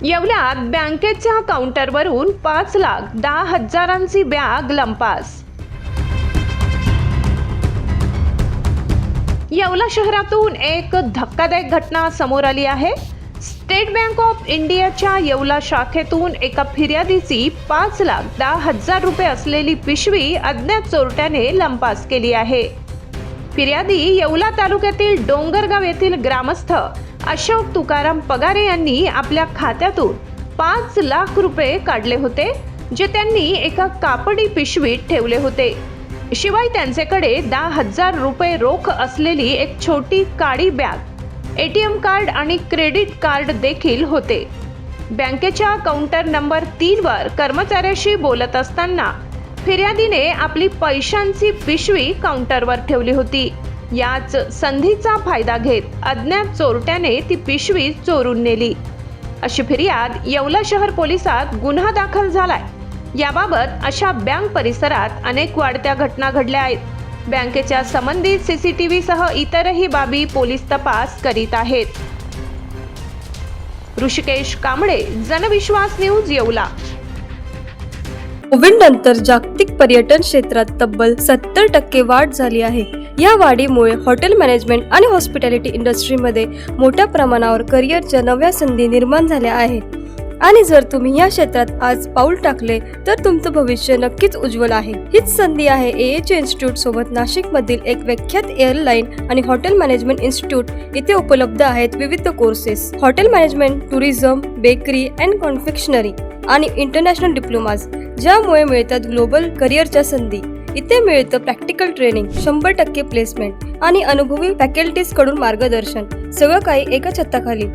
येवल्यात बँकेच्या काउंटरवरून 5,10,000ची बॅग लंपास। येवला शहरातून एक धक्कादायक घटना समोर आली आहे। स्टेट बँक ऑफ इंडियाच्या येवला शाखेतून एका फिर्यादीची 5,10,000 रुपये असलेली पिशवी अज्ञात चोरट्याने लंपास केली आहे। फिर्यादी येवला तालुक्यातील डोंगरगाव येथील ग्रामस्थ अशोक तुकाराम पगारे यांनी आपल्या खात्यातून 5 लाख रुपये काढले होते, जे त्यांनी एका कापडी पिशवीत ठेवले होते। शिवाय त्यांच्याकडे 10,000 रुपये रोख असलेली एक छोटी काळी बॅग, एटीएम कार्ड आणि क्रेडिट कार्ड देखील होते। बँकेच्या काउंटर नंबर 3 वर कर्मचाऱ्याशी बोलत असताना फिर्यादीने आपली पैशांची पिशवी काउंटरवर ठेवली होती। याच संधीचा फायदा घेत अज्ञात चोरट्याने ती पिशवी चोरून नेली, अशी फिर्याद येवला शहर पोलिसात गुन्हा दाखल झालाय। याबाबत अशा बँक परिसरात अनेक वाढत्या घटना घडल्या आहेत। बँकेच्या संबंधित सीसीटीव्ही सह इतरही बाबी पोलीस तपास करीत आहेत। ऋषिकेश कांबळे, जनविश्वास न्यूज, येवला। कोविड नंतर जागतिक पर्यटन क्षेत्रात तब्बल 70% वाढ झाली आहे। या वाढीमुळे हॉटेल मॅनेजमेंट आणि हॉस्पिटॅलिटी इंडस्ट्रीमध्ये मोठ्या प्रमाणावर करिअरच्या नव्या संधी निर्माण झाल्या आहेत। आणि जर तुम्ही या क्षेत्रात आज पाऊल टाकले तर तुमचं भविष्य नक्कीच उज्ज्वल आहे। हीच संधी आहे AH इन्स्टिट्यूट सोबत नाशिकमधील एक विख्यात एअरलाईन आणि हॉटेल मॅनेजमेंट इन्स्टिट्यूट इथे उपलब्ध आहेत विविध courses, hotel management, tourism, bakery and confectionery आणि इंटरनॅशनल डिप्लोमाज, ज्यामुळे मिळतात ग्लोबल करिअरच्या संधी। इथे मिळतं प्रॅक्टिकल ट्रेनिंग, 100% प्लेसमेंट आणि अनुभवी फॅकल्टीज कडून मार्गदर्शन, सगळं काही एका छताखाली।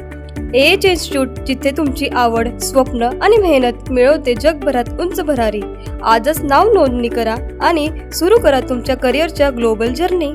AH इन्स्टिट्यूट, जिथे तुमची आवड, स्वप्न आणि मेहनत मिळवते जगभरात उंच भरारी। आजच नाव नोंदणी करा आणि सुरू करा तुमच्या करिअरच्या ग्लोबल जर्नी।